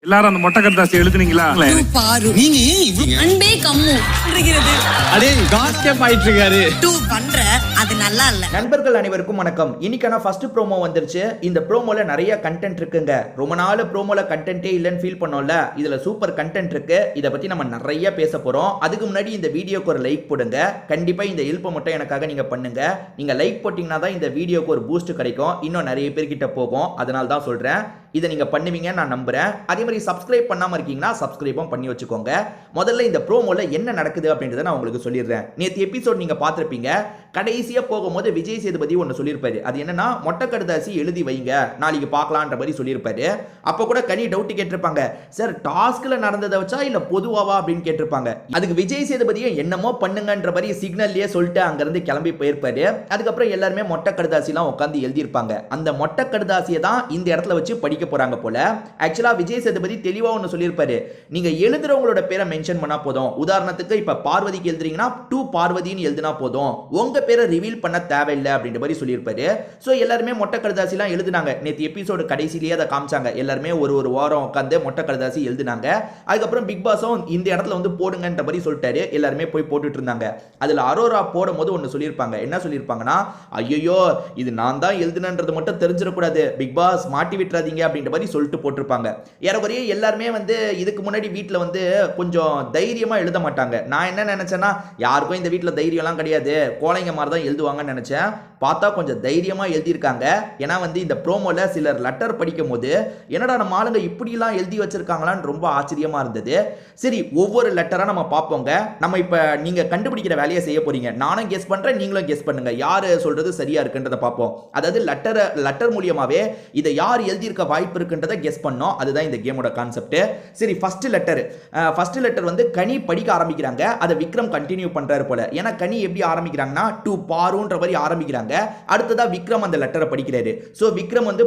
எல்லாரும் அந்த மொட்டை கருதாசி எழுதுனீங்களா? பாரு நீங்க அன்பே கம்மு இருக்கிறது அடே காஸ்கேப் ஆயிட்டு இருக்காரு டூ பண்ற அது நல்லா இல்ல. நண்பர்கள் அனைவருக்கும் வணக்கம். இன்னைக்கான ஃபர்ஸ்ட் ப்ரோமோ வந்துருச்சு. இந்த ப்ரோமோல நிறைய கண்டென்ட் இருக்குங்க. ரொம்ப நாள் ப்ரோமோல கண்டென்ட்டே இல்லைன்னு ஃபீல் பண்ணோம்ல, இதுல சூப்பர் கண்டென்ட் இருக்கு. இதை பத்தி நம்ம நிறைய பேச போறோம். அதுக்கு முன்னாடி இந்த வீடியோக்கு ஒரு லைக் போடுங்க. கண்டிப்பா இந்த ஹெல்ப் மட்டும் எனக்காக நீங்க பண்ணுங்க. நீங்க லைக் போட்டீங்கன்னா தான் இந்த வீடியோக்கு ஒரு பூஸ்ட் கிடைக்கும், இன்னும் நிறைய பேர்கிட்ட போகும். அதனால தான் சொல்றேன், இதை நீங்க பண்ணுவீங்க நான் நம்புறேன். அதே மாதிரி சப்ஸ்கிரைப் பண்ணாம இருக்கீங்கன்னா சப்ஸ்கிரைபும் பண்ணி வச்சுக்கோங்க. முதல்ல இந்த ப்ரோமோல என்ன நடக்குது அப்படின்றத நான் உங்களுக்கு சொல்லிடுறேன். நேற்று எபிசோட் நீங்க பார்த்திருப்பீங்க. கடைசியா போகும்போது விஜய் சேதுபதி ஒன்று சொல்லியிருப்பாரு. அது என்னன்னா, மொட்டை கடுதாசி எழுதி வைங்க, நாளைக்கு பார்க்கலான்ற மாதிரி சொல்லியிருப்பாரு. அப்போ கூட கனி டவுட் கேட்டிருப்பாங்க, சார் டாஸ்க்ல நடந்ததை வச்சா இல்ல பொதுவாவா அப்படின்னு கேட்டிருப்பாங்க. அதுக்கு விஜய் சேதுபதியும் என்னமோ பண்ணுங்கன்ற மாதிரி சிக்னல்லையே சொல்லிட்டு அங்கிருந்து கிளம்பி போயிருப்பாரு. அதுக்கப்புறம் எல்லாருமே மொட்டை கடுதாசிலாம் உட்காந்து எழுதியிருப்பாங்க. அந்த மொட்டை கடுதாசியை தான் இந்த இடத்துல வச்சு படிக்க போறாங்க போல. ஆக்சுவலா விஜய் சேதுபதி தெளிவா ஒன்று சொல்லியிருப்பாரு, நீங்க எழுதுறவங்களோட பேரை மென்ஷன் பண்ணா போதும். உதாரணத்துக்கு இப்ப பார்வதிக்கு எழுதுறீங்கன்னா டூ பார்வதின்னு எழுதினா போதும், உங்க பேரை ரிவீல் பண்ண தேவையில்லை அப்படின்ற மாதிரி சொல்லியிருப்பாரு. ஸோ எல்லாருமே மொட்டை கடுதாசிலாம் எழுதுனாங்க. நேற்று எபிசோடு கடைசியிலேயே அதை காமிச்சாங்க. எல்லாருமே ஒரு வாரம் உட்காந்து மொட்டை கடுதாசி எழுதுனாங்க. அதுக்கப்புறம் பிக் பாஸும் இந்த இடத்துல வந்து போடுங்கன்ற மாதிரி சொல்லிட்டாரு. எல்லாருமே போய் போட்டுட்டு இருந்தாங்க. அதுல அரோரா போடும் போது ஒன்று சொல்லியிருப்பாங்க. என்ன சொல்லியிருப்பாங்கன்னா, ஐயோ இது நான் தான் எழுதுனன்றது மட்டும் தெரிஞ்சிடக்கூடாது, பிக் பாஸ் மாட்டி விட்டுறாதீங்க அப்படின்ற மாதிரி சொல்லிட்டு போட்டிருப்பாங்க. ஏறக்குறைய எல்லாருமே வந்து இதுக்கு முன்னாடி வீட்டில் வந்து கொஞ்சம் தைரியமா எழுத மாட்டாங்க. நான் என்ன நினைச்சேன்னா, யாருக்கும் இந்த வீட்டில் தைரியம்லாம் கிடையாது, கோழைங்க மாதிரி தான் எழுதுவாங்கன்னு நினைச்சேன். பார்த்தா கொஞ்சம் தைரியமா எழுதியிருக்காங்க. ஏன்னா வந்து இந்த ப்ரோமோல சிலர் லெட்டர் படிக்கும் போது என்னடா நம்ம ஆளுங்க இப்படிலாம் எழுதி வச்சிருக்காங்களான்னு ரொம்ப ஆச்சரியமா இருந்தது. சரி, ஒவ்வொரு லெட்டரா நம்ம பார்ப்போங்க. நம்ம இப்ப நீங்க கண்டுபிடிக்கிற வேலையை செய்ய போறீங்க. நானும் கெஸ் பண்றேன், நீங்களும் கெஸ் பண்ணுங்க, யாரு சொல்றது சரியா இருக்குன்றத பார்ப்போம். அதாவது லெட்டர் மூலியமாவே இதை யார் எழுதியிருக்க வாய்ப்பு இருக்குன்றதை கெஸ் பண்ணோம். அதுதான் இந்த கேமோட கான்செப்ட். சரி, ஃபர்ஸ்ட் லெட்டர் வந்து கனி படிக்க ஆரம்பிக்கிறாங்க. அதை விக்ரம் கண்டினியூ பண்றாரு போல. ஏன்னா கனி எப்படி ஆரம்பிக்கிறாங்கன்னா, டு பாருன்ற மாதிரி ஆரம்பிக்கிறாங்க. அடுத்ததா விக்ரம் அந்த லெட்டரை படிக்கிறாரு. சோ விக்ரம் வந்து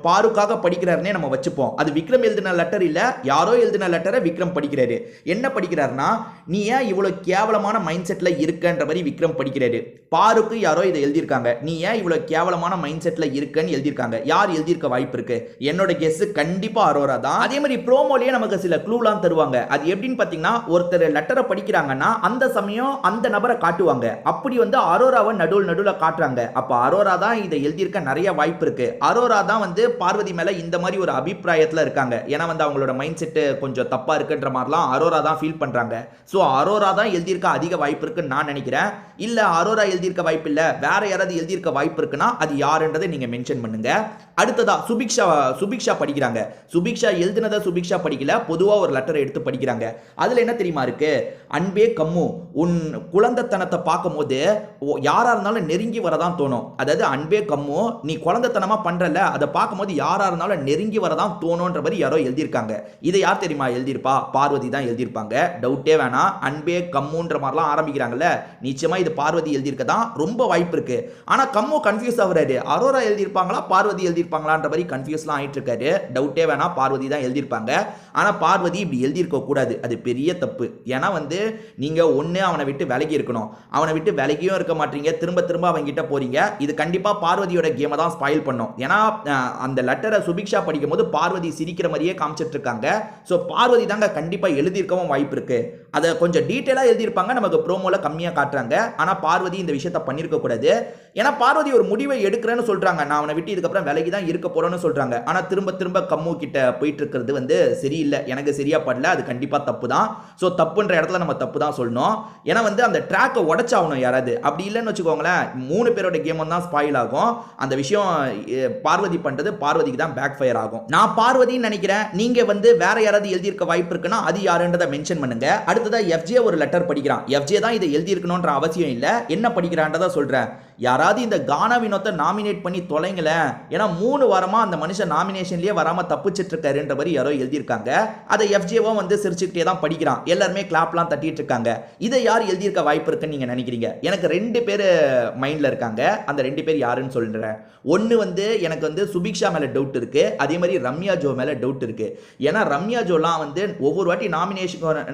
பாருக்காக படிக்கிறாருன்னே நம்ம வச்சுப்போம். அது விக்ரம் எழுதின லெட்டர் இல்ல, யாரோ எழுதின லெட்டரை விக்ரம் படிக்கிறாரு. என்ன படிக்கிறாருன்னா, நீ ஏன் இவ்வளவு கேவலமான மைண்ட் செட்ல இருக்கன்ற மாதிரி விக்ரம் படிக்கிறாரு. பாருக்கு யாரோ இதை எழுதியிருக்காங்க, நீ ஏன் இவ்வளவு கேவலமான மைண்ட் செட்ல இருக்கன்னு எழுதியிருக்காங்க. யார் எழுதியிருக்க வாய்ப்பு இருக்கு? என்னோட கெஸ் கண்டிப்பா அரோரா தான். அதே மாதிரி ப்ரோமோலயே நமக்கு சில க்ளூலாம் தருவாங்க. அது எப்படின்னு பாத்தீங்கன்னா, ஒருத்தர் லெட்டரை படிக்கிறாங்கன்னா அந்த சமயம் அந்த நபரை காட்டுவாங்க. அப்படி வந்து அரோராவை நடுவுல காட்டுறாங்க. அப்ப அரோரா தான் இதை எழுதியிருக்க நிறைய வாய்ப்பு இருக்கு. அரோரா தான் வந்து பார்வதி மேல இந்த மாதிரி ஒரு அபிப்பிராயத்துல இருக்காங்க. ஏன்னா வந்து அவங்களோட மைண்ட் செட் கொஞ்சம் தப்பா இருக்குன்ற மாதிரிலாம் அரோரா தான் ஃபீல் பண்றாங்க. சோ அரோரா தான் எழுதியிருக்க அதிக வாய்ப்பு இருக்குன்னு நான் நினைக்கிறேன். இல்ல அரோரா எழுதியிருக்க வாய்ப்பு இல்ல, வேற யாராவது எழுதியிருக்க வாய்ப்பு இருக்குன்னா அது யாருன்றதை நீங்க மென்ஷன் பண்ணுங்க. அடுத்ததா சுபிக்ஷா படிக்கிறாங்க. சுபிக்ஷா எழுதினதை சுபிக்ஷா படிக்கல, பொதுவா ஒரு லெட்டர் எடுத்து படிக்கிறாங்க. அதுல என்ன தெரியுமா இருக்கு? அன்பே கம்மு, உன் குழந்தைத்தனத்தை பார்க்கும் போது யாரா இருந்தாலும் நெருங்கி வரதான் தோணும். அதாவது அன்பே கம்மு, நீ குழந்தைத்தனமா பண்றல, அதை பார்க்கும் போது யாரா இருந்தாலும் நெருங்கி வரதான் தோணுன்ற மாதிரி யாரோ எழுதியிருக்காங்க. இதை யார் தெரியுமா எழுதியிருப்பா? பார்வதி தான் எழுதியிருப்பாங்க. டவுட்டே வேணாம். அன்பே கம்முன்ற மாதிரிலாம் ஆரம்பிக்கிறாங்கல்ல, நிச்சயமா இது பார்வதி எழுதியிருக்க தான் ரொம்ப வாய்ப்பு இருக்கு. ஆனா கம்மு கன்ஃபியூஸ் ஆகுறாரு. அரோரா எழுதியிருப்பாங்களா பார்வதி எழுதியிருப்பாங்களான்ற மாதிரி கன்ஃபியூஸ்லாம் ஆயிட்டு இருக்காரு. டவுட்டே வேணாம், பார்வதி தான் எழுதியிருப்பாங்க. ஆனா பார்வதி இப்படி எழுதியிருக்க கூடாது, அது பெரிய தப்பு. ஏன்னா வந்து நீங்க ஒண்ணு அவனை விட்டு விலகி இருக்கணும். அவனை விட்டு விலகியும் இருக்க மாட்டீங்க, திரும்ப அவங்க கிட்ட போறீங்க. இது கண்டிப்பா பார்வதியோட கேமை தான் ஸ்பாயில் பண்ணும். ஏன்னா அந்த லெட்டரை சுபிக்ஷா படிக்கும் போது பார்வதி சிரிக்கிற மாதிரியே காமிச்சிட்டு இருக்காங்க. சோ பார்வதி தாங்க கண்டிப்பா எழுதியிருக்கவும் வாய்ப்பு இருக்கு. அதை கொஞ்சம் டீட்டெயிலா எழுதியிருப்பாங்க, நமக்கு ப்ரோமோல கம்மியா காட்டுறாங்க. ஆனா பார்வதி இந்த விஷயத்தை பண்ணிருக்க கூடாது. ஏன்னா பார்வதி ஒரு முடிவை எடுக்கிறேன்னு சொல்றாங்க, நான் அவனை விட்டு இதுக்கப்புறம் விலகி தான் இருக்க போறேன்னு சொல்றாங்க. ஆனா திரும்ப கம்மு கிட்ட போயிட்டு இருக்கிறது வந்து சரியில்லை, எனக்கு சரியா படல. அது கண்டிப்பா தப்பு தான். சோ தப்புன்ற இடத்துல நம்ம தப்பு தான் சொல்லணும். ஏன்னா வந்து அந்த ட்ராக்கை உடைச்சாகணும் யாராவது. அப்படி இல்லைன்னு வச்சுக்கோங்களேன், 3 பேரோட கேமும் தான் ஸ்பாயில் ஆகும். அந்த விஷயம் பார்வதி பண்றது பார்வதிக்கு தான் பேக் ஃபயர் ஆகும். நான் பார்வதின்னு நினைக்கிறேன். நீங்க வந்து வேற யாராவது எழுதியிருக்க வாய்ப்பு இருக்குன்னா அது யாருன்றதை மென்ஷன் பண்ணுங்க. அடுத்ததா எஃப்ஜே ஒரு லெட்டர் படிக்கிறான். எஃப்ஜே தான் இதை எழுதியிருக்கணும்ன்ற அவசியம் இல்லை, என்ன படிக்கிறான்றதை சொல்றேன். யாராவது இந்த கானா வினோத்தை நாமினேட் பண்ணி தொலைங்களேன். ஏன்னா 3 வாரமா அந்த மனுஷன் நாமினேஷன்லயே வராம தப்பிச்சிட்டு இருக்காருன்ற மாதிரி யாரோ எழுதியிருக்காங்க. அதை எஃப்ஜேவும் வந்து சிரிச்சுக்கிட்டே தான் படிக்கிறான். எல்லாருமே கிளாப்லாம் தட்டிட்டு இருக்காங்க. இதை யார் எழுதியிருக்க வாய்ப்பு இருக்குன்னு நீங்க நினைக்கிறீங்க? எனக்கு 2 பேர் மைண்ட்ல இருக்காங்க. அந்த 2 பேர் யாருன்னு சொல்றேன். ஒன்னு வந்து எனக்கு வந்து சுபிக்ஷா மேல டவுட் இருக்கு, அதே மாதிரி ரம்யா ஜோ மேல டவுட் இருக்கு. ஏன்னா ரம்யா ஜோலாம் வந்து ஒவ்வொரு வாட்டி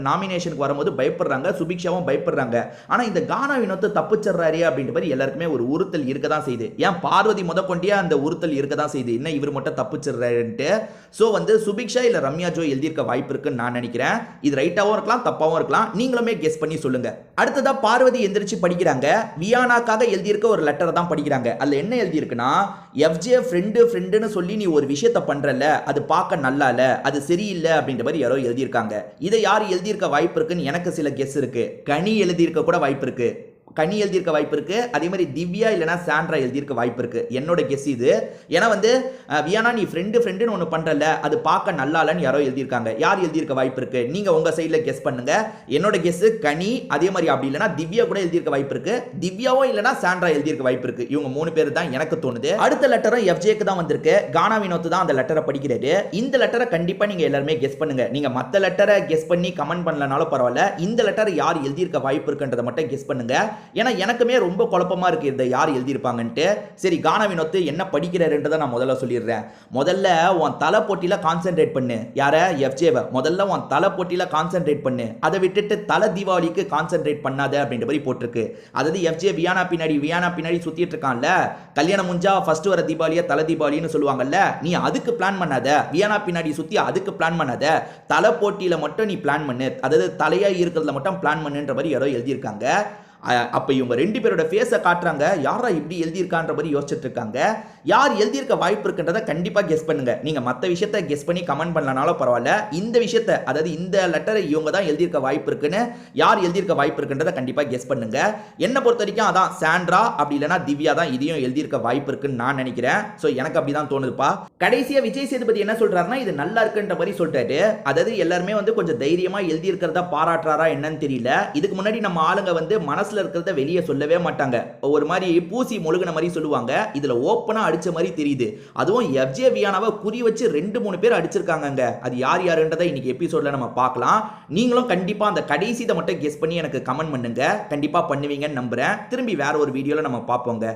நாமினேஷனுக்கு சுபிக்ஷாக்கு வரும்போது பயப்படுறாங்க, சுபிக்ஷாவும் பயப்படுறாங்க. ஆனா இந்த கானா வினோத் தப்பிச்சிடுறாரு அப்படின்ற மாதிரி எல்லாருக்குமே ஒரு உறுத்தல் இருக்க தான் செய்யுது. ஏன் பார்வதி முதற்கொண்டே அந்த உறுத்தல் இருக்க தான் செய்யுது, என்ன இவர் மட்டும் தப்பிச்சிடுறாருன்ட்டு. ஸோ வந்து சுபிக்ஷா இல்ல ரம்யா ஜோ எழுதியிருக்க வாய்ப்பு இருக்குன்னு நான் நினைக்கிறேன். இது ரைட்டாவும் இருக்கலாம், தப்பாவும் இருக்கலாம். நீங்களுமே கெஸ் பண்ணி சொல்லுங்க. அடுத்ததா பார்வதி எந்திரிச்சு படிக்கிறாங்க. வியானாக்காக எழுதியிருக்க ஒரு லெட்டரை தான் படிக்கிறாங்க. அதுல என்ன எழுதியிருக்குன்னா, எஃப்ஜே ஃப்ரெண்டுன்னு சொல்லி நீ ஒரு விஷயத்தை பண்றல, அது பார்க்க நல்லா இல்ல, அது சரியில்லை அப்படின்ற மாதிரி யாரோ எழுதியிருக்காங்க. இதை யார் எழுதியிருக்க வாய்ப்பு இருக்குன்னு எனக்கு சில கெஸ் இருக்கு. கனி எழுதியிருக்க கூட வாய்ப்பு இருக்கு, கனி எழுதியிருக்க வாய்ப்பு இருக்கு. அதே மாதிரி திவ்யா இல்லைனா சாண்ட்ரா எழுதியிருக்க வாய்ப்பு இருக்கு. என்னோட கெஸ் இது. ஏன்னா வந்து வியானா நீ ஃப்ரெண்டுன்னு ஒன்று பண்றல, அது பார்க்க நல்லா இல்லைன்னு யாரோ எழுதியிருக்காங்க. யார் எழுதியிருக்க வாய்ப்பு இருக்கு, நீங்க உங்க சைடில் கெஸ் பண்ணுங்க. என்னோட கெஸ் கனி, அதே மாதிரி அப்படி இல்லைனா திவ்யா கூட எழுதியிருக்க வாய்ப்பு இருக்கு. திவ்யாவோ இல்லைனா சாண்ட்ரா எழுதியிருக்க வாய்ப்பு இருக்கு. இவங்க 3 பேர் தான் எனக்கு தோணுது. அடுத்த லெட்டரும் எஃப்ஜேக்கு தான் வந்திருக்கு. கானா வினோத் தான் அந்த லெட்டரை படிக்கிறாரு. இந்த லெட்டரை கண்டிப்பா நீங்க எல்லாருமே கெஸ் பண்ணுங்க. நீங்க மற்ற லெட்டரை கெஸ் பண்ணி கமெண்ட் பண்ணலனாலும் பரவாயில்ல, இந்த லெட்டர் யார் எழுதியிருக்க வாய்ப்பு இருக்குன்றதை மட்டும் கெஸ் பண்ணுங்க. ஏன்னா எனக்குமே ரொம்ப குழப்பமா இருக்கு இந்த யார் எழுதியிருப்பாங்கன்ட்டு. சரி, கானா வினோத் என்ன படிக்கிறாருன்றதை நான் முதல்ல சொல்லிடுறேன். முதல்ல உன் தலை போட்டியில கான்சென்ட்ரேட் பண்ணு. யார? எஃப்ஜேவை. முதல்ல உன் தலை போட்டியில கான்சென்ட்ரேட் பண்ணு. அதை விட்டுட்டு தலை தீபாவளிக்கு கான்சென்ட்ரேட் பண்ணாத அப்படின்ற மாதிரி போட்டிருக்கு. அதாவது எஃப்ஜே வியானா பின்னாடி சுத்திட்டு இருக்கான்ல, கல்யாணம் முடிஞ்சா ஃபர்ஸ்ட் வர தீபாவளியா தலை தீபாவளின்னு சொல்லுவாங்கல்ல, நீ அதுக்கு பிளான் பண்ணாத. வியானா பின்னாடி சுத்தி அதுக்கு பிளான் பண்ணாத, தலை போட்டியில மட்டும் நீ பிளான் பண்ணு. அதாவது தலையா இருக்கிறதுல மட்டும் பிளான் பண்ணுன்ற மாதிரி யாரோ எழுதியிருக்காங்க. அப்ப இவங்க 2 பேரோட ஃபேஸை காட்டுறாங்க. யாரா இப்படி எழுதியிருக்கான்ற மாதிரி யோசிச்சுட்டு இருக்காங்க. யார் எழுதியிருக்க வாய்ப்பு இருக்குன்றதை கண்டிப்பா கெஸ் பண்ணுங்க. நீங்க மற்ற விஷயத்தை கெஸ் பண்ணி கமெண்ட் பண்ணலனாலும் பரவாயில்ல, இந்த விஷயத்தை, அதாவது இந்த லெட்டரை இவங்க தான் எழுதியிருக்க வாய்ப்பு இருக்குன்னு, யார் எழுதியிருக்க வாய்ப்பு இருக்குன்றதை கண்டிப்பா கெஸ் பண்ணுங்க. என்ன பொறுத்த வரைக்கும் அதான் சாண்ட்ரா அப்படி இல்லைனா திவ்யா தான் இதையும் எழுதியிருக்க வாய்ப்பு இருக்குன்னு நான் நினைக்கிறேன். ஸோ எனக்கு அப்படிதான் தோணுதுப்பா. கடைசியா விஜய் சேதுபதி என்ன சொல்றாருன்னா, இது நல்லா இருக்குன்ற மாதிரி சொல்லிட்டாரு. அதாவது எல்லாருமே வந்து கொஞ்சம் தைரியமா எழுதியிருக்கிறதா பாராட்டுறாரா என்னன்னு தெரியல. இதுக்கு முன்னாடி நம்ம ஆளுங்க வந்து மனசுல இருக்கிறத வெளியே சொல்லவே மாட்டாங்க. ஒரு மாதிரி பூசி முழுகின மாதிரி சொல்லுவாங்க. இதுல ஓப்பனா அடிச்ச மாதிரி தெரியுது. அதுவும் எஃப்ஜே வியானாவை குறி வச்சு 2-3 பேர் அடிச்சிருக்காங்க. அது யாருன்றதை இன்னைக்கு எபிசோட்ல நம்ம பார்க்கலாம். நீங்களும் கண்டிப்பா அந்த கடைசி இதை மட்டும் கெஸ் பண்ணி எனக்கு கமெண்ட் பண்ணுங்க. கண்டிப்பா பண்ணுவீங்கன்னு நம்புறேன். திரும்பி வேற ஒரு வீடியோல நம்ம பார்ப்போங்க.